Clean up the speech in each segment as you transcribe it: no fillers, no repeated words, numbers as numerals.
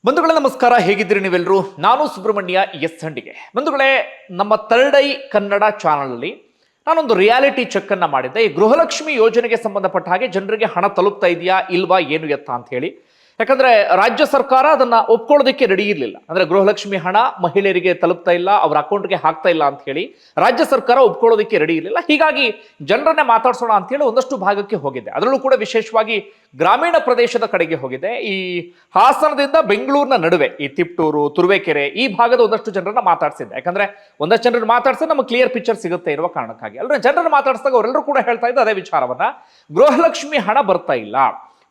ಬಂಧುಗಳೇ ನಮಸ್ಕಾರ, ಹೇಗಿದ್ದೀರಿ ನೀವೆಲ್ಲರೂ? ನಾನು ಸುಬ್ರಹ್ಮಣ್ಯ ಎಸ್ ಹಂಡಿಗೆ. ಬಂಧುಗಳೇ, ನಮ್ಮ ಥರ್ಡ್ ಐ ಕನ್ನಡ ಚಾನಲಲ್ಲಿ ನಾನೊಂದು ರಿಯಾಲಿಟಿ ಚೆಕ್ ಅನ್ನ ಮಾಡಿದ್ದೆ. ಈ ಗೃಹಲಕ್ಷ್ಮಿ ಯೋಜನೆಗೆ ಸಂಬಂಧಪಟ್ಟ ಹಾಗೆ ಜನರಿಗೆ ಹಣ ತಲುಪ್ತಾ ಇದೆಯಾ ಇಲ್ವಾ ಏನು ಎತ್ತ ಅಂತ ಹೇಳಿ. ಯಾಕಂದ್ರೆ ರಾಜ್ಯ ಸರ್ಕಾರ ಅದನ್ನ ಒಪ್ಕೊಳ್ಳೋದಕ್ಕೆ ರೆಡಿ ಇರಲಿಲ್ಲ. ಅಂದ್ರೆ ಗೃಹಲಕ್ಷ್ಮಿ ಹಣ ಮಹಿಳೆಯರಿಗೆ ತಲುಪ್ತಾ ಇಲ್ಲ, ಅವರ ಅಕೌಂಟ್ಗೆ ಹಾಕ್ತಾ ಇಲ್ಲ ಅಂತ ಹೇಳಿ ರಾಜ್ಯ ಸರ್ಕಾರ ಒಪ್ಕೊಳ್ಳೋದಕ್ಕೆ ರೆಡಿ ಇರಲಿಲ್ಲ. ಹೀಗಾಗಿ ಜನರನ್ನೇ ಮಾತಾಡ್ಸೋಣ ಅಂತ ಹೇಳಿ ಒಂದಷ್ಟು ಭಾಗಕ್ಕೆ ಹೋಗಿದ್ದೆ. ಅದರಲ್ಲೂ ಕೂಡ ವಿಶೇಷವಾಗಿ ಗ್ರಾಮೀಣ ಪ್ರದೇಶದ ಕಡೆಗೆ ಹೋಗಿದೆ. ಈ ಹಾಸನದಿಂದ ಬೆಂಗಳೂರಿನ ನಡುವೆ ಈ ತಿಪ್ಟೂರು, ತುರುವೇಕೆರೆ ಈ ಭಾಗದ ಒಂದಷ್ಟು ಜನರನ್ನ ಮಾತಾಡ್ಸಿದ್ದೆ. ಯಾಕಂದ್ರೆ ಒಂದಷ್ಟು ಜನರನ್ನ ಮಾತಾಡ್ಸಿದ್ರೆ ನಮಗೆ ಕ್ಲಿಯರ್ ಪಿಕ್ಚರ್ ಸಿಗುತ್ತೆ ಇರುವ ಕಾರಣಕ್ಕಾಗಿ. ಅಲ್ಲದೆ ಜನರನ್ನ ಮಾತಾಡಿಸಿದಾಗ ಅವರೆಲ್ಲರೂ ಕೂಡ ಹೇಳ್ತಾ ಇದ್ದ ಅದೇ ವಿಚಾರವನ್ನ, ಗೃಹಲಕ್ಷ್ಮಿ ಹಣ ಬರ್ತಾ ಇಲ್ಲ.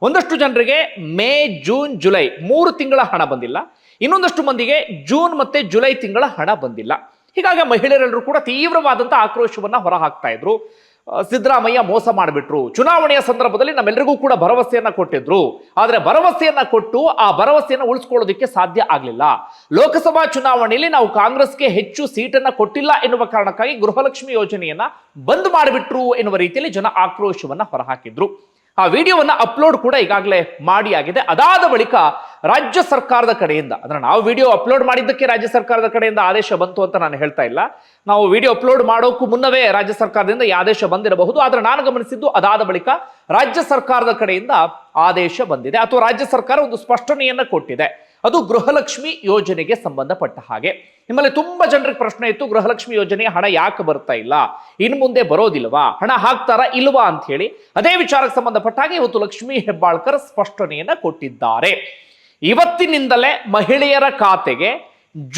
ಒಂದಷ್ಟು ಜನರಿಗೆ ಮೇ, ಜೂನ್, ಜುಲೈ 3 ತಿಂಗಳ ಹಣ ಬಂದಿಲ್ಲ. ಇನ್ನೊಂದಷ್ಟು ಮಂದಿಗೆ ಜೂನ್ ಮತ್ತೆ ಜುಲೈ ತಿಂಗಳ ಹಣ ಬಂದಿಲ್ಲ. ಹೀಗಾಗಿ ಮಹಿಳೆಯರೆಲ್ಲರೂ ಕೂಡ ತೀವ್ರವಾದಂತಹ ಆಕ್ರೋಶವನ್ನ ಹೊರ ಹಾಕ್ತಾ ಇದ್ರು. ಸಿದ್ದರಾಮಯ್ಯ ಮೋಸ ಮಾಡಿಬಿಟ್ರು, ಚುನಾವಣೆಯ ಸಂದರ್ಭದಲ್ಲಿ ನಮ್ಮೆಲ್ಲರಿಗೂ ಕೂಡ ಭರವಸೆಯನ್ನ ಕೊಟ್ಟಿದ್ರು, ಆದ್ರೆ ಭರವಸೆಯನ್ನ ಕೊಟ್ಟು ಆ ಭರವಸೆಯನ್ನ ಉಳಿಸ್ಕೊಳ್ಳೋದಕ್ಕೆ ಸಾಧ್ಯ ಆಗ್ಲಿಲ್ಲ. ಲೋಕಸಭಾ ಚುನಾವಣೆಯಲ್ಲಿ ನಾವು ಕಾಂಗ್ರೆಸ್ಗೆ ಹೆಚ್ಚು ಸೀಟನ್ನ ಕೊಟ್ಟಿಲ್ಲ ಎನ್ನುವ ಕಾರಣಕ್ಕಾಗಿ ಗೃಹಲಕ್ಷ್ಮಿ ಯೋಜನೆಯನ್ನ ಬಂದ್ ಮಾಡಿಬಿಟ್ರು ಎನ್ನುವ ರೀತಿಯಲ್ಲಿ ಜನ ಆಕ್ರೋಶವನ್ನ ಹೊರಹಾಕಿದ್ರು. ಆ ವಿಡಿಯೋವನ್ನ ಅಪ್ಲೋಡ್ ಕೂಡ ಈಗಾಗಲೇ ಮಾಡಿ ಆಗಿದೆ. ಅದಾದ ಬಳಿಕ ರಾಜ್ಯ ಸರ್ಕಾರದ ಕಡೆಯಿಂದ, ಅಂದ್ರೆ ನಾವು ವಿಡಿಯೋ ಅಪ್ಲೋಡ್ ಮಾಡಿದ್ದಕ್ಕೆ ರಾಜ್ಯ ಸರ್ಕಾರದ ಕಡೆಯಿಂದ ಆದೇಶ ಬಂತು ಅಂತ ನಾನು ಹೇಳ್ತಾ ಇಲ್ಲ. ನಾವು ವಿಡಿಯೋ ಅಪ್ಲೋಡ್ ಮಾಡೋಕ್ಕೂ ಮುನ್ನವೇ ರಾಜ್ಯ ಸರ್ಕಾರದಿಂದ ಈ ಆದೇಶ ಬಂದಿರಬಹುದು. ಆದ್ರೆ ನಾನು ಗಮನಿಸಿದ್ದು ಅದಾದ ಬಳಿಕ ರಾಜ್ಯ ಸರ್ಕಾರದ ಕಡೆಯಿಂದ ಆದೇಶ ಬಂದಿದೆ, ಅಥವಾ ರಾಜ್ಯ ಸರ್ಕಾರ ಒಂದು ಸ್ಪಷ್ಟನೆಯನ್ನ ಕೊಟ್ಟಿದೆ. ಅದು ಗೃಹಲಕ್ಷ್ಮಿ ಯೋಜನೆಗೆ ಸಂಬಂಧಪಟ್ಟ ಹಾಗೆ. ನಿಮ್ಮಲ್ಲಿ ತುಂಬಾ ಜನರಿಗೆ ಪ್ರಶ್ನೆ ಇತ್ತು, ಗೃಹಲಕ್ಷ್ಮಿ ಯೋಜನೆಯ ಹಣ ಯಾಕೆ ಬರ್ತಾ ಇಲ್ಲ, ಇನ್ನು ಮುಂದೆ ಬರೋದಿಲ್ವಾ, ಹಣ ಹಾಕ್ತಾರಾ ಇಲ್ವಾ ಅಂತ ಹೇಳಿ. ಅದೇ ವಿಚಾರಕ್ಕೆ ಸಂಬಂಧಪಟ್ಟ ಹಾಗೆ ಇವತ್ತು ಲಕ್ಷ್ಮೀ ಹೆಬ್ಬಾಳ್ಕರ್ ಸ್ಪಷ್ಟನೆಯನ್ನ ಕೊಟ್ಟಿದ್ದಾರೆ. ಇವತ್ತಿನಿಂದಲೇ ಮಹಿಳೆಯರ ಖಾತೆಗೆ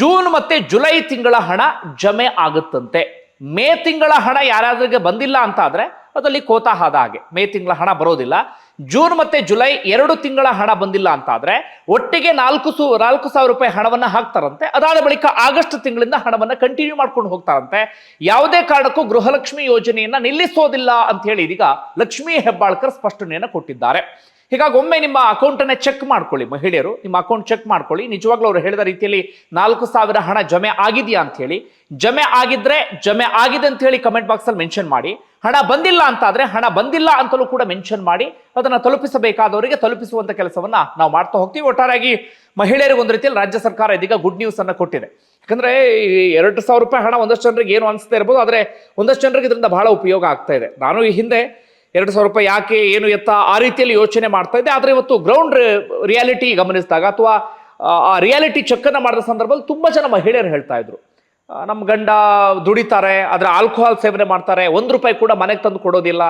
ಜೂನ್ ಮತ್ತೆ ಜುಲೈ ತಿಂಗಳ ಹಣ ಜಮೆ ಆಗುತ್ತಂತೆ. ಮೇ ತಿಂಗಳ ಹಣ ಯಾರಾದ್ರಿಗೆ ಬಂದಿಲ್ಲ ಅಂತ ಆದ್ರೆ ಅದಲ್ಲಿ ಕೋತಾಹಾದ ಹಾಗೆ. ಮೇ ತಿಂಗಳ ಹಣ ಬರೋದಿಲ್ಲ. ಜೂನ್ ಮತ್ತೆ ಜುಲೈ 2 ತಿಂಗಳ ಹಣ ಬಂದಿಲ್ಲ ಅಂತ ಆದ್ರೆ ಒಟ್ಟಿಗೆ 4,000 ರೂಪಾಯಿ ಹಣವನ್ನ ಹಾಕ್ತಾರಂತೆ. ಅದಾದ ಬಳಿಕ ಆಗಸ್ಟ್ ತಿಂಗಳಿಂದ ಹಣವನ್ನ ಕಂಟಿನ್ಯೂ ಮಾಡ್ಕೊಂಡು ಹೋಗ್ತಾರಂತೆ. ಯಾವುದೇ ಕಾರಣಕ್ಕೂ ಗೃಹಲಕ್ಷ್ಮಿ ಯೋಜನೆಯನ್ನ ನಿಲ್ಲಿಸೋದಿಲ್ಲ ಅಂತ ಹೇಳಿ ಇದೀಗ ಲಕ್ಷ್ಮೀ ಹೆಬ್ಬಾಳ್ಕರ್ ಸ್ಪಷ್ಟನೆಯನ್ನ ಕೊಟ್ಟಿದ್ದಾರೆ. ಹೀಗಾಗಿ ಒಮ್ಮೆ ನಿಮ್ಮ ಅಕೌಂಟ್ ಅನ್ನ ಚೆಕ್ ಮಾಡ್ಕೊಳ್ಳಿ, ಮಹಿಳೆಯರು ನಿಮ್ಮ ಅಕೌಂಟ್ ಚೆಕ್ ಮಾಡ್ಕೊಳ್ಳಿ. ನಿಜವಾಗ್ಲೂ ಅವರು ಹೇಳಿದ ರೀತಿಯಲ್ಲಿ 4,000 ಹಣ ಜಮೆ ಆಗಿದೆಯಾ ಅಂತ ಹೇಳಿ. ಜಮೆ ಆಗಿದ್ರೆ ಜಮೆ ಆಗಿದೆ ಅಂತ ಹೇಳಿ ಕಮೆಂಟ್ ಬಾಕ್ಸ್ ಅಲ್ಲಿ ಮೆನ್ಷನ್ ಮಾಡಿ. ಹಣ ಬಂದಿಲ್ಲ ಅಂತ ಆದ್ರೆ ಹಣ ಬಂದಿಲ್ಲ ಅಂತಲೂ ಕೂಡ ಮೆನ್ಷನ್ ಮಾಡಿ ಅದನ್ನ ತಲುಪಿಸಬೇಕಾದವರಿಗೆ ತಲುಪಿಸುವಂತ ಕೆಲಸವನ್ನ ನಾವು ಮಾಡ್ತಾ ಹೋಗ್ತೀವಿ. ಒಟ್ಟಾರೆಯಾಗಿ ಮಹಿಳೆಯರಿಗೆ ಒಂದು ರೀತಿಯಲ್ಲಿ ರಾಜ್ಯ ಸರ್ಕಾರ ಇದೀಗ ಗುಡ್ ನ್ಯೂಸ್ ಅನ್ನ ಕೊಟ್ಟಿದೆ. ಯಾಕಂದ್ರೆ 2,000 ರೂಪಾಯಿ ಹಣ ಒಂದಷ್ಟು ಜನರಿಗೆ ಏನು ಅನಿಸ್ತಾ ಇರ್ಬೋದು, ಆದ್ರೆ ಒಂದಷ್ಟು ಜನರಿಗೆ ಇದರಿಂದ ಬಹಳ ಉಪಯೋಗ ಆಗ್ತಾ ಇದೆ. ನಾನು ಈ ಹಿಂದೆ 2,000 ರೂಪಾಯಿ ಯಾಕೆ ಏನು ಎತ್ತ ಆ ರೀತಿಯಲ್ಲಿ ಯೋಚನೆ ಮಾಡ್ತಾ ಇದ್ದೆ. ಆದ್ರೆ ಇವತ್ತು ಗ್ರೌಂಡ್ ರಿಯಾಲಿಟಿ ಗಮನಿಸಿದಾಗ, ಅಥವಾ ಆ ರಿಯಾಲಿಟಿ ಚೆಕ್ ಅನ್ನ ಮಾಡಿದ ಸಂದರ್ಭದಲ್ಲಿ ತುಂಬಾ ಜನ ಮಹಿಳೆಯರು ಹೇಳ್ತಾ ಇದ್ರು, ನಮ್ಮ ಗಂಡ ದುಡಿತಾರೆ, ಆದ್ರೆ ಆಲ್ಕೋಹಾಲ್ ಸೇವನೆ ಮಾಡ್ತಾರೆ, 1 ರೂಪಾಯಿ ಕೂಡ ಮನೆಗೆ ತಂದು ಕೊಡೋದಿಲ್ಲ,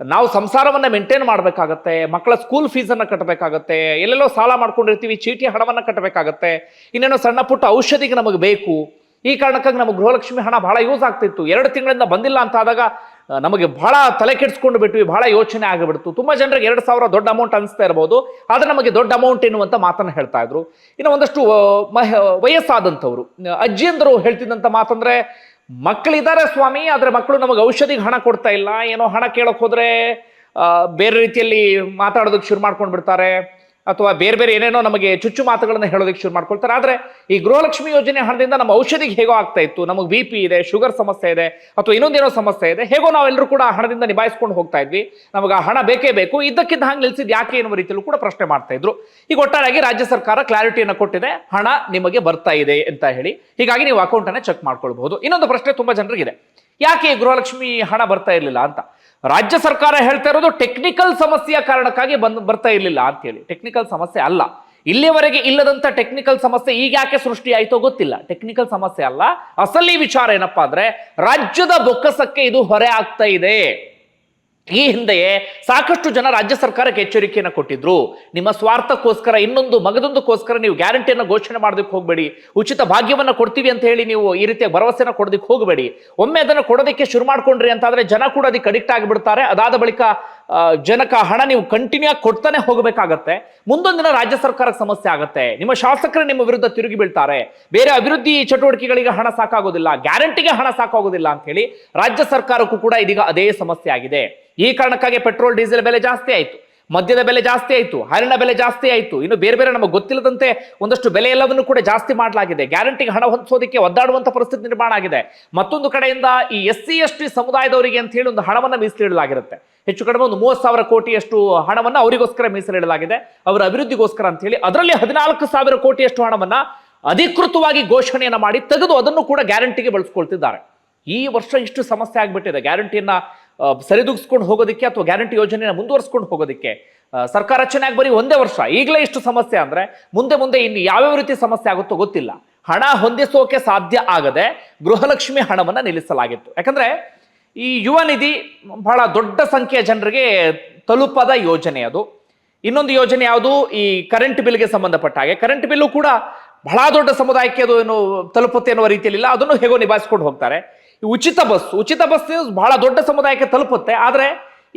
ನಾವು ಸಂಸಾರವನ್ನ ಮೇಂಟೈನ್ ಮಾಡ್ಬೇಕಾಗತ್ತೆ, ಮಕ್ಕಳ ಸ್ಕೂಲ್ ಫೀಸ್ ಅನ್ನ ಕಟ್ಟಬೇಕಾಗತ್ತೆ, ಎಲ್ಲೆಲ್ಲೋ ಸಾಲ ಮಾಡ್ಕೊಂಡಿರ್ತೀವಿ, ಚೀಟಿ ಹಣವನ್ನ ಕಟ್ಟಬೇಕಾಗತ್ತೆ, ಇನ್ನೇನೋ ಸಣ್ಣ ಪುಟ್ಟ ಔಷಧಿಗೆ ನಮಗೆ ಬೇಕು, ಈ ಕಾರಣಕ್ಕಾಗಿ ನಮಗೆ ಗೃಹಲಕ್ಷ್ಮಿ ಹಣ ಬಹಳ ಯೂಸ್ ಆಗ್ತಿತ್ತು. 2 ತಿಂಗಳಿಂದ ಬಂದಿಲ್ಲ ಅಂತ ಆದಾಗ ನಮಗೆ ಬಹಳ ತಲೆ ಕೆಡಿಸ್ಕೊಂಡು ಬಿಟ್ವಿ, ಬಹಳ ಯೋಚನೆ ಆಗಿಬಿಡ್ತು. ತುಂಬಾ ಜನರಿಗೆ 2,000 ದೊಡ್ಡ ಅಮೌಂಟ್ ಅನಿಸ್ತಾ ಇರಬಹುದು, ಆದ್ರೆ ನಮಗೆ ದೊಡ್ಡ ಅಮೌಂಟ್ ಎನ್ನುವಂತ ಮಾತನ್ನ ಹೇಳ್ತಾ ಇದ್ರು. ಇನ್ನು ಒಂದಷ್ಟು ವಯಸ್ಸಾದಂಥವ್ರು ಅಜ್ಜಿಯಂದರು ಹೇಳ್ತಿದ್ದಂತ ಮಾತಂದ್ರೆ, ಮಕ್ಕಳಿದ್ದಾರೆ ಸ್ವಾಮಿ, ಆದ್ರೆ ಮಕ್ಕಳು ನಮಗೆ ಔಷಧಿಗೆ ಹಣ ಕೊಡ್ತಾ ಇಲ್ಲ, ಏನೋ ಹಣ ಕೇಳಕ್ ಹೋದ್ರೆ ಬೇರೆ ರೀತಿಯಲ್ಲಿ ಮಾತಾಡೋದಕ್ಕೆ ಶುರು ಮಾಡ್ಕೊಂಡು ಬಿಡ್ತಾರೆ, ಅಥವಾ ಬೇರೆ ಬೇರೆ ಏನೇನೋ ನಮಗೆ ಚುಚ್ಚು ಮಾತುಗಳನ್ನ ಹೇಳೋದಕ್ಕೆ ಶುರು ಮಾಡ್ಕೊಳ್ತಾರೆ. ಆದ್ರೆ ಈ ಗೃಹಲಕ್ಷ್ಮಿ ಯೋಜನೆ ಹಣದಿಂದ ನಮ್ಮ ಔಷಧಿಗೆ ಹೇಗೋ ಆಗ್ತಾ ಇತ್ತು, ನಮಗೆ BP ಇದೆ, ಶುಗರ್ ಸಮಸ್ಯೆ ಇದೆ, ಅಥವಾ ಇನ್ನೊಂದೇನೋ ಸಮಸ್ಯೆ ಇದೆ, ಹೇಗೋ ನಾವೆಲ್ಲರೂ ಕೂಡ ಹಣದಿಂದ ನಿಭಾಯಿಸ್ಕೊಂಡು ಹೋಗ್ತಾ ಇದ್ವಿ, ನಮಗೆ ಆ ಹಣ ಬೇಕೇ ಬೇಕು, ಇದ್ದಕ್ಕಿದ್ದ ಹಂಗೆ ನಿಲ್ಸಿದ್ ಯಾಕೆ ಎನ್ನುವ ರೀತಿಯಲ್ಲೂ ಕೂಡ ಪ್ರಶ್ನೆ ಮಾಡ್ತಾ ಇದ್ರು. ಈಗ ಒಟ್ಟಾರೆಯಾಗಿ ರಾಜ್ಯ ಸರ್ಕಾರ ಕ್ಲಾರಿಟಿಯನ್ನು ಕೊಟ್ಟಿದೆ, ಹಣ ನಿಮಗೆ ಬರ್ತಾ ಇದೆ ಅಂತ ಹೇಳಿ. ಹೀಗಾಗಿ ನೀವು ಅಕೌಂಟ್ ಅನ್ನ ಚೆಕ್ ಮಾಡ್ಕೊಳ್ಬಹುದು. ಇನ್ನೊಂದು ಪ್ರಶ್ನೆ ತುಂಬಾ ಜನರಿಗಿದೆ, ಯಾಕೆ ಗೃಹಲಕ್ಷ್ಮಿ ಹಣ ಬರ್ತಾ ಇರಲಿಲ್ಲ ಅಂತ. ರಾಜ್ಯ ಸರ್ಕಾರ ಹೇಳ್ತಾ ಇರೋದು ಟೆಕ್ನಿಕಲ್ ಸಮಸ್ಯೆಯ ಕಾರಣಕ್ಕಾಗಿ ಬರ್ತಾ ಇರಲಿಲ್ಲ ಅಂತ ಹೇಳಿ. ಟೆಕ್ನಿಕಲ್ ಸಮಸ್ಯೆ ಅಲ್ಲ, ಇಲ್ಲಿಯವರೆಗೆ ಇಲ್ಲದಂತ ಟೆಕ್ನಿಕಲ್ ಸಮಸ್ಯೆ ಈಗ ಯಾಕೆ ಸೃಷ್ಟಿ ಆಯ್ತೋ ಗೊತ್ತಿಲ್ಲ. ಟೆಕ್ನಿಕಲ್ ಸಮಸ್ಯೆ ಅಲ್ಲ, ಅಸಲಿ ವಿಚಾರ ಏನಪ್ಪಾ ಅಂದ್ರೆ ರಾಜ್ಯದ ಬೊಕ್ಕಸಕ್ಕೆ ಇದು ಹೊರೆ ಆಗ್ತಾ ಇದೆ. ಈ ಹಿಂದೆಯೇ ಸಾಕಷ್ಟು ಜನ ರಾಜ್ಯ ಸರ್ಕಾರಕ್ಕೆ ಎಚ್ಚರಿಕೆಯನ್ನು ಕೊಟ್ಟಿದ್ರು, ನಿಮ್ಮ ಸ್ವಾರ್ಥಕ್ಕೋಸ್ಕರ, ಇನ್ನೊಂದು ಮಗದೊಂದಕ್ಕೋಸ್ಕರ ನೀವು ಗ್ಯಾರಂಟಿಯನ್ನು ಘೋಷಣೆ ಮಾಡೋದಕ್ಕೆ ಹೋಗಬೇಡಿ, ಉಚಿತ ಭಾಗ್ಯವನ್ನ ಕೊಡ್ತೀವಿ ಅಂತ ಹೇಳಿ ನೀವು ಈ ರೀತಿಯ ಭರವಸೆನ ಕೊಡೋದಕ್ಕೆ ಹೋಗಬೇಡಿ. ಒಮ್ಮೆ ಅದನ್ನು ಕೊಡೋದಕ್ಕೆ ಶುರು ಮಾಡ್ಕೊಂಡ್ರಿ ಅಂತಾದ್ರೆ ಜನ ಕೂಡ ಅದಕ್ಕೆ ಅಡಿಕ್ಟ್ ಆಗಿಬಿಡ್ತಾರೆ. ಅದಾದ ಬಳಿಕ ಜನಕ ಹಣ ನೀವು ಕಂಟಿನ್ಯೂ ಆಗಿ ಕೊಡ್ತಾನೆ ಹೋಗಬೇಕಾಗತ್ತೆ. ಮುಂದೊಂದು ದಿನ ರಾಜ್ಯ ಸರ್ಕಾರಕ್ಕೆ ಸಮಸ್ಯೆ ಆಗುತ್ತೆ, ನಿಮ್ಮ ಶಾಸಕರು ನಿಮ್ಮ ವಿರುದ್ಧ ತಿರುಗಿ ಬೀಳ್ತಾರೆ, ಬೇರೆ ಅಭಿವೃದ್ಧಿ ಚಟುವಟಿಕೆಗಳಿಗೆ ಹಣ ಸಾಕಾಗೋದಿಲ್ಲ, ಗ್ಯಾರಂಟಿಗೆ ಹಣ ಸಾಕಾಗೋದಿಲ್ಲ ಅಂತ ಹೇಳಿ ರಾಜ್ಯ ಸರ್ಕಾರಕ್ಕೂ ಕೂಡ ಇದೀಗ ಅದೇ ಸಮಸ್ಯೆ ಆಗಿದೆ. ಈ ಕಾರಣಕ್ಕಾಗಿ ಪೆಟ್ರೋಲ್ ಡೀಸೆಲ್ ಬೆಲೆ ಜಾಸ್ತಿ ಆಯಿತು, ಮದ್ಯದ ಬೆಲೆ ಜಾಸ್ತಿ ಆಯಿತು, ಹಾಲಿನ ಬೆಲೆ ಜಾಸ್ತಿ ಆಯಿತು, ಇನ್ನು ಬೇರೆ ಬೇರೆ ನಮಗೆ ಗೊತ್ತಿಲ್ಲದಂತೆ ಒಂದಷ್ಟು ಬೆಲೆ ಎಲ್ಲವನ್ನು ಕೂಡ ಜಾಸ್ತಿ ಮಾಡಲಾಗಿದೆ. ಗ್ಯಾರಂಟಿಗೆ ಹಣ ಹೊಂದಿಸೋದಕ್ಕೆ ಒದ್ದಾಡುವಂಥ ಪರಿಸ್ಥಿತಿ ನಿರ್ಮಾಣ ಆಗಿದೆ. ಮತ್ತೊಂದು ಕಡೆಯಿಂದ ಈ SC/ST ಸಮುದಾಯದವರಿಗೆ ಅಂತ ಹೇಳಿ ಒಂದು ಹಣವನ್ನು ಮೀಸಲಿಡಲಾಗಿರುತ್ತೆ. ಹೆಚ್ಚು ಕಡಿಮೆ ಒಂದು 30,000 ಕೋಟಿಯಷ್ಟು ಹಣವನ್ನು ಅವರಿಗೋಸ್ಕರ ಮೀಸಲಿಡಲಾಗಿದೆ, ಅವರ ಅಭಿವೃದ್ಧಿಗೋಸ್ಕರ ಅಂತ ಹೇಳಿ. ಅದರಲ್ಲಿ 14,000 ಕೋಟಿಯಷ್ಟು ಹಣವನ್ನು ಅಧಿಕೃತವಾಗಿ ಘೋಷಣೆಯನ್ನು ಮಾಡಿ ತೆಗೆದು ಅದನ್ನು ಕೂಡ ಗ್ಯಾರಂಟಿಗೆ ಬಳಸ್ಕೊಳ್ತಿದ್ದಾರೆ. ಈ ವರ್ಷ ಇಷ್ಟು ಸಮಸ್ಯೆ ಆಗಿಬಿಟ್ಟಿದೆ ಗ್ಯಾರಂಟಿಯನ್ನ ಸರಿದೂಗಿಸ್ಕೊಂಡು ಹೋಗೋದಕ್ಕೆ ಅಥವಾ ಗ್ಯಾರಂಟಿ ಯೋಜನೆಯನ್ನು ಮುಂದುವರಿಸ್ಕೊಂಡು ಹೋಗೋದಕ್ಕೆ. ಸರ್ಕಾರ ರಚನೆ ಆಗಿ ಬರೀ ಒಂದೇ ವರ್ಷ, ಈಗಲೇ ಇಷ್ಟು ಸಮಸ್ಯೆ ಅಂದರೆ ಮುಂದೆ ಮುಂದೆ ಇನ್ನು ಯಾವ್ಯಾವ ರೀತಿ ಸಮಸ್ಯೆ ಆಗುತ್ತೋ ಗೊತ್ತಿಲ್ಲ. ಹಣ ಹೊಂದಿಸೋಕೆ ಸಾಧ್ಯ ಆಗದೆ ಗೃಹಲಕ್ಷ್ಮಿ ಹಣವನ್ನು ನಿಲ್ಲಿಸಲಾಗಿತ್ತು. ಯಾಕಂದ್ರೆ ಈ ಯುವ ನಿಧಿ ಬಹಳ ದೊಡ್ಡ ಸಂಖ್ಯೆಯ ಜನರಿಗೆ ತಲುಪದ ಯೋಜನೆ ಅದು. ಇನ್ನೊಂದು ಯೋಜನೆ ಯಾವುದು, ಈ ಕರೆಂಟ್ ಬಿಲ್ಗೆ ಸಂಬಂಧಪಟ್ಟ ಹಾಗೆ. ಕರೆಂಟ್ ಬಿಲ್ಲು ಕೂಡ ಬಹಳ ದೊಡ್ಡ ಸಮುದಾಯಕ್ಕೆ ಅದು ಏನು ತಲುಪುತ್ತೆ ಅನ್ನುವ ರೀತಿಯಲ್ಲಿಲ್ಲ, ಅದನ್ನು ಹೇಗೋ ನಿಭಾಯಿಸ್ಕೊಂಡು ಹೋಗ್ತಾರೆ. ಈ ಉಚಿತ ಬಸ್ ಬಹಳ ದೊಡ್ಡ ಸಮುದಾಯಕ್ಕೆ ತಲುಪುತ್ತೆ, ಆದರೆ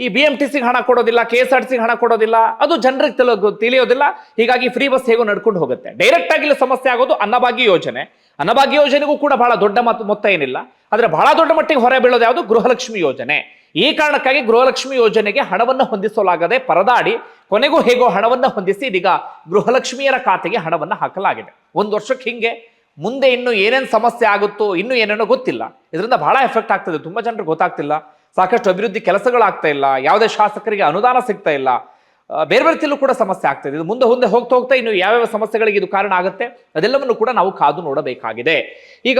ಈ BMTC ಹಣ ಕೊಡೋದಿಲ್ಲ, KSRTC ಹಣ ಕೊಡೋದಿಲ್ಲ, ಅದು ಜನರಿಗೆ ತಿಳಿಯೋದಿಲ್ಲ. ಹೀಗಾಗಿ ಫ್ರೀ ಬಸ್ ಹೇಗೋ ನಡ್ಕೊಂಡು ಹೋಗುತ್ತೆ. ಡೈರೆಕ್ಟ್ ಆಗಿ ಇಲ್ಲಿ ಸಮಸ್ಯೆ ಆಗೋದು ಅನ್ನಭಾಗ್ಯ ಯೋಜನೆ. ಅನ್ನಭಾಗ್ಯ ಯೋಜನೆಗೂ ಕೂಡ ಬಹಳ ದೊಡ್ಡ ಮೊತ್ತ ಏನಿಲ್ಲ, ಆದರೆ ಬಹಳ ದೊಡ್ಡ ಮಟ್ಟಿಗೆ ಹೊರ ಬೀಳೋದು ಯಾವುದು, ಗೃಹಲಕ್ಷ್ಮಿ ಯೋಜನೆ. ಈ ಕಾರಣಕ್ಕಾಗಿ ಗೃಹಲಕ್ಷ್ಮಿ ಯೋಜನೆಗೆ ಹಣವನ್ನು ಹೊಂದಿಸಲಾಗದೆ ಪರದಾಡಿ ಕೊನೆಗೂ ಹೇಗೋ ಹಣವನ್ನು ಹೊಂದಿಸಿ ಇದೀಗ ಗೃಹಲಕ್ಷ್ಮಿಯರ ಖಾತೆಗೆ ಹಣವನ್ನು ಹಾಕಲಾಗಿದೆ. ಒಂದು ವರ್ಷಕ್ಕೆ ಹಿಂಗೆ. ಮುಂದೆ ಇನ್ನು ಏನೇನು ಸಮಸ್ಯೆ ಆಗುತ್ತೋ, ಇನ್ನು ಏನೇನೋ ಗೊತ್ತಿಲ್ಲ. ಇದರಿಂದ ಬಹಳ ಎಫೆಕ್ಟ್ ಆಗ್ತದೆ. ತುಂಬಾ ಜನರಿಗೆ ಗೊತ್ತಾಗ್ತಿಲ್ಲ, ಸಾಕಷ್ಟು ಅಭಿವೃದ್ಧಿ ಕೆಲಸಗಳಾಗ್ತಾ ಇಲ್ಲ, ಯಾವುದೇ ಶಾಸಕರಿಗೆ ಅನುದಾನ ಸಿಗ್ತಾ ಇಲ್ಲ, ಬೇರೆ ಬೇರೆ ತಿಲ್ಲು ಕೂಡ ಸಮಸ್ಯೆ ಆಗ್ತದೆ. ಇದು ಮುಂದೆ ಹೋಗ್ತಾ ಇನ್ನು ಯಾವ್ಯಾವ ಸಮಸ್ಯೆಗಳಿಗೆ ಇದು ಕಾರಣ ಆಗುತ್ತೆ ಅದೆಲ್ಲವನ್ನು ಕೂಡ ನಾವು ಕಾದು ನೋಡಬೇಕಾಗಿದೆ. ಈಗ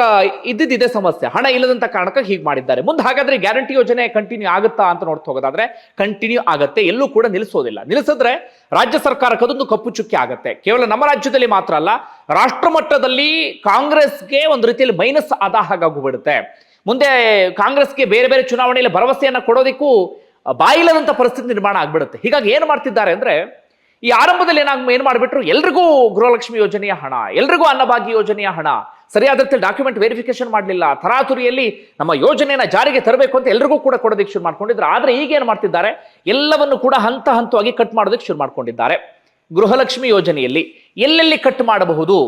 ಇದ್ದಿದ್ದೇ ಸಮಸ್ಯೆ, ಹಣ ಇಲ್ಲದಂತ ಕಾರಣಕ್ಕೆ ಹೀಗೆ ಮಾಡಿದ್ದಾರೆ. ಮುಂದೆ ಹಾಗಾದ್ರೆ ಗ್ಯಾರಂಟಿ ಯೋಜನೆ ಕಂಟಿನ್ಯೂ ಆಗುತ್ತಾ ಅಂತ ನೋಡ್ತಾ ಹೋಗೋದಾದ್ರೆ ಕಂಟಿನ್ಯೂ ಆಗತ್ತೆ, ಎಲ್ಲೂ ಕೂಡ ನಿಲ್ಲಿಸೋದಿಲ್ಲ. ನಿಲ್ಲಿಸಿದ್ರೆ ರಾಜ್ಯ ಸರ್ಕಾರಕ್ಕೆ ಅದೊಂದು ಕಪ್ಪು ಚುಕ್ಕಿ ಆಗತ್ತೆ. ಕೇವಲ ನಮ್ಮ ರಾಜ್ಯದಲ್ಲಿ ಮಾತ್ರ ಅಲ್ಲ, ರಾಷ್ಟ್ರ ಮಟ್ಟದಲ್ಲಿ ಕಾಂಗ್ರೆಸ್ಗೆ ಒಂದು ರೀತಿಯಲ್ಲಿ ಮೈನಸ್ ಆದ ಹಾಗಾಗ್ಬಿಡುತ್ತೆ. ಮುಂದೆ ಕಾಂಗ್ರೆಸ್ಗೆ ಬೇರೆ ಬೇರೆ ಚುನಾವಣೆಯಲ್ಲಿ ಭರವಸೆಯನ್ನ ಕೊಡೋದಕ್ಕೂ ಬಾಯಿಲ್ಲದಂತ ಪರಿಸ್ಥಿತಿ ನಿರ್ಮಾಣ ಆಗ್ಬಿಡುತ್ತೆ. ಹೀಗಾಗಿ ಏನು ಮಾಡ್ತಿದ್ದಾರೆ ಅಂದ್ರೆ, ಈ ಆರಂಭದಲ್ಲಿ ಏನು ಮಾಡಿಬಿಟ್ರು, ಎಲ್ರಿಗೂ ಗೃಹಲಕ್ಷ್ಮಿ ಯೋಜನೆಯ ಹಣ, ಎಲ್ರಿಗೂ ಅನ್ನಭಾಗ್ಯ ಯೋಜನೆಯ ಹಣ, ಸರಿಯಾದಂತೆ ಡಾಕ್ಯುಮೆಂಟ್ ವೆರಿಫಿಕೇಶನ್ ಮಾಡಲಿಲ್ಲ, ತರಾತುರಿಯಲ್ಲಿ ನಮ್ಮ ಯೋಜನೆಯನ್ನ ಜಾರಿಗೆ ತರಬೇಕು ಅಂತ ಎಲ್ರಿಗೂ ಕೂಡ ಕೊಡೋದಕ್ಕೆ ಶುರು ಮಾಡ್ಕೊಂಡಿದ್ರು. ಆದ್ರೆ ಈಗ ಏನು ಮಾಡ್ತಿದ್ದಾರೆ, ಎಲ್ಲವನ್ನು ಕೂಡ ಹಂತ ಹಂತವಾಗಿ ಕಟ್ ಮಾಡೋದಕ್ಕೆ ಶುರು ಮಾಡ್ಕೊಂಡಿದ್ದಾರೆ. ಗೃಹಲಕ್ಷ್ಮಿ ಯೋಜನೆಯಲ್ಲಿ ಎಲ್ಲೆಲ್ಲಿ ಕಟ್ ಮಾಡಬಹುದು,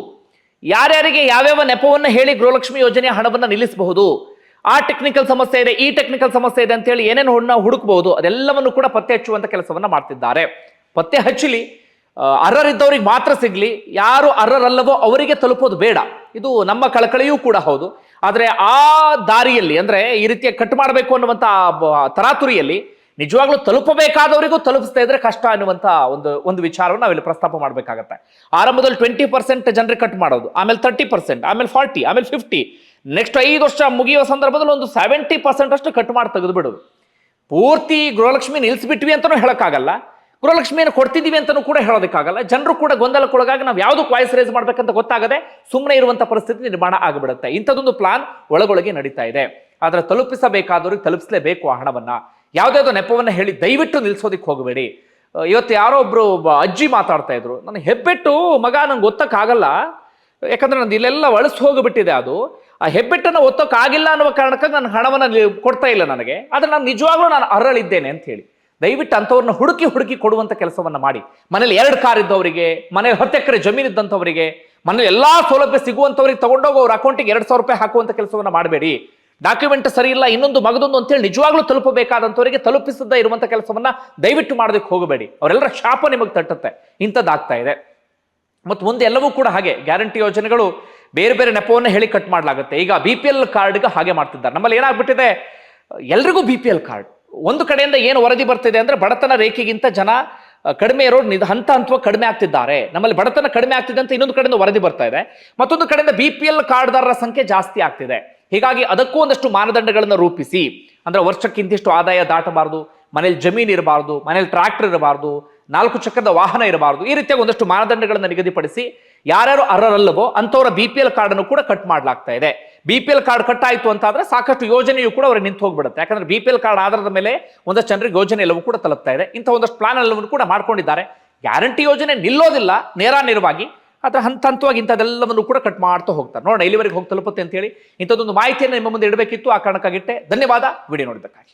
ಯಾರ್ಯಾರಿಗೆ ಯಾವ್ಯಾವ ನೆಪವನ್ನು ಹೇಳಿ ಗೃಹಲಕ್ಷ್ಮಿ ಯೋಜನೆಯ ಹಣವನ್ನು ನಿಲ್ಲಿಸಬಹುದು, ಆ ಟೆಕ್ನಿಕಲ್ ಸಮಸ್ಯೆ ಇದೆ, ಈ ಟೆಕ್ನಿಕಲ್ ಸಮಸ್ಯೆ ಇದೆ ಅಂತ ಹೇಳಿ ಏನೇನು ಹುಡುಕಬಹುದು, ಅದೆಲ್ಲವನ್ನು ಕೂಡ ಪತ್ತೆ ಹಚ್ಚುವಂತ ಕೆಲಸವನ್ನ ಮಾಡ್ತಿದ್ದಾರೆ. ಪತ್ತೆ ಹಚ್ಚಲಿ, ಅರ್ಹರಿದ್ದವರಿಗೆ ಮಾತ್ರ ಸಿಗ್ಲಿ, ಯಾರು ಅರ್ಹರಲ್ಲವೋ ಅವರಿಗೆ ತಲುಪೋದು ಬೇಡ. ಇದು ನಮ್ಮ ಕಳಕಳಿಯೂ ಕೂಡ ಹೌದು. ಆದ್ರೆ ಆ ದಾರಿಯಲ್ಲಿ ಅಂದ್ರೆ ಈ ರೀತಿಯ ಕಟ್ ಮಾಡಬೇಕು ಅನ್ನುವಂತ ತರಾತುರಿಯಲ್ಲಿ ನಿಜವಾಗ್ಲೂ ತಲುಪಬೇಕಾದವರಿಗೂ ತಲುಪಿಸ್ತಾ ಇದ್ರೆ ಕಷ್ಟ ಅನ್ನುವಂತ ಒಂದು ವಿಚಾರವನ್ನು ನಾವಿಲ್ಲಿ ಪ್ರಸ್ತಾಪ ಮಾಡಬೇಕಾಗತ್ತೆ. ಆರಂಭದಲ್ಲಿ 20% ಜನರಿಗೆ ಕಟ್ ಮಾಡೋದು, ಆಮೇಲೆ 30%, ಆಮೇಲೆ 40%, ಆಮೇಲೆ 50%, ನೆಕ್ಸ್ಟ್ 5 ವರ್ಷ ಮುಗಿಯುವ ಸಂದರ್ಭದಲ್ಲಿ ಒಂದು 70% ಅಷ್ಟು ಕಟ್ ಮಾಡಿ ತೆಗೆದು ಬಿಡೋದು. ಪೂರ್ತಿ ಗೃಹಲಕ್ಷ್ಮಿ ನಿಲ್ಲಿಸ್ಬಿಟ್ವಿ ಅಂತಾನೂ ಹೇಳಕ್ಕಾಗಲ್ಲ, ಗೃಹಲಕ್ಷ್ಮಿಯನ್ನು ಕೊಡ್ತಿದೀವಿ ಅಂತಾನೂ ಕೂಡ ಹೇಳೋದಕ್ಕಾಗಲ್ಲ. ಜನರು ಕೂಡ ಗೊಂದಲಕ್ಕೊಳಗಾಗಿ ನಾವು ಯಾವುದಕ್ಕೆ ವಾಯ್ಸ್ ರೇಸ್ ಮಾಡ್ಬೇಕಂತ ಗೊತ್ತಾಗದೆ ಸುಮ್ಮನೆ ಇರುವಂತ ಪರಿಸ್ಥಿತಿ ನಿರ್ಮಾಣ ಆಗಿಬಿಡುತ್ತೆ. ಇಂಥದ್ದೊಂದು ಪ್ಲಾನ್ ಒಳಗೊಳಗೆ ನಡೀತಾ ಇದೆ. ಆದ್ರೆ ತಲುಪಿಸಬೇಕಾದವ್ರಿಗೆ ತಲುಪಿಸಲೇಬೇಕು ಆ ಹಣವನ್ನ. ಯಾವುದಾದ್ರು ನೆಪವನ್ನ ಹೇಳಿ ದಯವಿಟ್ಟು ನಿಲ್ಸೋದಿಕ್ಕೆ ಹೋಗಬೇಡಿ. ಇವತ್ತು ಯಾರೋ ಒಬ್ರು ಅಜ್ಜಿ ಮಾತಾಡ್ತಾ ಇದ್ರು, ನನಗೆ ಹೆಬ್ಬೆಟ್ಟು ಮಗ ನಂಗೆ ಗೊತ್ತಕ್ಕಾಗಲ್ಲ, ಯಾಕಂದ್ರೆ ನಂದು ಇಲ್ಲೆಲ್ಲ ಒಳಸ್ ಹೋಗಿಬಿಟ್ಟಿದೆ, ಅದು ಆ ಹೆಬ್ಬೆಟ್ಟನ್ನು ಒತ್ತಕ್ಕಾಗಿಲ್ಲ ಅನ್ನುವ ಕಾರಣಕ್ಕಾಗಿ ನನ್ನ ಹಣವನ್ನು ಕೊಡ್ತಾ ಇಲ್ಲ ನನಗೆ, ಆದ್ರೆ ನಾನು ನಿಜವಾಗ್ಲೂ ನಾನು ಅರಳಿದ್ದೇನೆ ಅಂತ ಹೇಳಿ ದಯವಿಟ್ಟು ಅಂಥವ್ರನ್ನ ಹುಡುಕಿ ಕೊಡುವಂತ ಕೆಲಸವನ್ನ ಮಾಡಿ. ಮನೇಲಿ 2 ಕಾರ್ ಇದ್ದವರಿಗೆ, ಮನೇಲಿ 10 ಎಕರೆ ಜಮೀನು ಇದ್ದಂಥವರಿಗೆ, ಮನೇಲಿ ಎಲ್ಲಾ ಸೌಲಭ್ಯ ಸಿಗುವಂಥವ್ರಿಗೆ ತಗೊಂಡೋಗಿ ಅವ್ರ ಅಕೌಂಟಿಗೆ 2,000 ರೂಪಾಯಿ ಹಾಕುವಂತ ಕೆಲಸವನ್ನ ಮಾಡಬೇಡಿ. ಡಾಕ್ಯುಮೆಂಟ್ ಸರಿ ಇಲ್ಲ, ಇನ್ನೊಂದು ಮಗದೊಂದು ಅಂತೇಳಿ ನಿಜವಾಗ್ಲೂ ತಲುಪಬೇಕಾದಂಥವರಿಗೆ ತಲುಪಿಸದ ಇರುವಂತ ಕೆಲಸವನ್ನ ದಯವಿಟ್ಟು ಮಾಡೋದಕ್ಕೆ ಹೋಗಬೇಡಿ. ಅವರೆಲ್ಲರ ಶಾಪ ನಿಮಗೆ ತಟ್ಟುತ್ತೆ. ಇಂಥದ್ದಾಗ್ತಾ ಇದೆ. ಮತ್ತು ಮುಂದೆ ಎಲ್ಲವೂ ಕೂಡ ಹಾಗೆ ಗ್ಯಾರಂಟಿ ಯೋಜನೆಗಳು ಬೇರೆ ಬೇರೆ ನೆಪವನ್ನು ಹೇಳಿ ಕಟ್ ಮಾಡಲಾಗುತ್ತೆ. ಈಗ BPL ಕಾರ್ಡ್ಗೆ ಹಾಗೆ ಮಾಡ್ತಿದ್ದಾರೆ. ನಮ್ಮಲ್ಲಿ ಏನಾಗ್ಬಿಟ್ಟಿದೆ, ಎಲ್ರಿಗೂ BPL ಕಾರ್ಡ್. ಒಂದು ಕಡೆಯಿಂದ ಏನು ವರದಿ ಬರ್ತಿದೆ ಅಂದ್ರೆ, ಬಡತನ ರೇಖೆಗಿಂತ ಜನ ಕಡಿಮೆ ಇರೋರು ಹಂತ ಹಂತವಾಗಿ ಕಡಿಮೆ ಆಗ್ತಿದ್ದಾರೆ, ನಮ್ಮಲ್ಲಿ ಬಡತನ ಕಡಿಮೆ ಆಗ್ತಿದೆ ಅಂತ ಇನ್ನೊಂದು ಕಡೆಯಿಂದ ವರದಿ ಬರ್ತಾ ಇದೆ. ಮತ್ತೊಂದು ಕಡೆಯಿಂದ BPL ಕಾರ್ಡ್ದಾರರ ಸಂಖ್ಯೆ ಜಾಸ್ತಿ ಆಗ್ತಿದೆ. ಹೀಗಾಗಿ ಅದಕ್ಕೂ ಒಂದಷ್ಟು ಮಾನದಂಡಗಳನ್ನು ರೂಪಿಸಿ, ಅಂದ್ರೆ ವರ್ಷಕ್ಕಿಂತಿಷ್ಟು ಆದಾಯ ದಾಟಬಾರದು, ಮನೇಲಿ ಜಮೀನು ಇರಬಾರ್ದು, ಮನೇಲಿ ಟ್ರಾಕ್ಟರ್ ಇರಬಾರ್ದು, 4 ಚಕ್ರದ ವಾಹನ ಇರಬಾರ್ದು, ಈ ರೀತಿಯಾಗಿ ಒಂದಷ್ಟು ಮಾನದಂಡಗಳನ್ನು ನಿಗದಿಪಡಿಸಿ ಯಾರ್ಯಾರು ಅರ್ಹರಲ್ಲವೋ ಅಂಥವರ BPL ಕಾರ್ಡ್ ಅನ್ನು ಕೂಡ ಕಟ್ ಮಾಡಲಾಗ್ತಾ ಇದೆ. BPL ಕಾರ್ಡ್ ಕಟ್ ಆಯ್ತು ಅಂತ ಆದ್ರೆ ಸಾಕಷ್ಟು ಯೋಜನೆಯು ಕೂಡ ಅವ್ರಿಗೆ ನಿಂತು ಹೋಗ್ಬಿಡುತ್ತೆ. ಯಾಕಂದ್ರೆ BPL ಕಾರ್ಡ್ ಆಧಾರದ ಮೇಲೆ ಒಂದಷ್ಟು ಜನರಿಗೆ ಯೋಜನೆ ಎಲ್ಲವೂ ಕೂಡ ತಲುಪ್ತಾ ಇದೆ. ಇಂಥ ಒಂದಷ್ಟು ಪ್ಲಾನ್ ಎಲ್ಲವನ್ನು ಕೂಡ ಮಾಡ್ಕೊಂಡಿದ್ದಾರೆ. ಗ್ಯಾರಂಟಿ ಯೋಜನೆ ನಿಲ್ಲೋದಿಲ್ಲ ನೇರವಾಗಿ, ಆದ್ರೆ ಹಂತ ಹಂತವಾಗಿ ಇಂಥದ್ದೆಲ್ಲವನ್ನು ಕೂಡ ಕಟ್ ಮಾಡ್ತಾ ಹೋಗ್ತಾರೆ. ನೋಡೋಣ ಇಲ್ಲಿವರೆಗೆ ಹೋಗಿ ತಲುಪುತ್ತೆ ಅಂತ ಹೇಳಿ ಇಂಥದ್ದೊಂದು ಮಾಹಿತಿಯನ್ನು ನಿಮ್ಮ ಮುಂದೆ ಇಡಬೇಕಿತ್ತು, ಆ ಕಾರಣಕ್ಕಾಗಿಟ್ಟೆ. ಧನ್ಯವಾದ ವಿಡಿಯೋ ನೋಡಿದ್ದಕ್ಕಾಗಿ.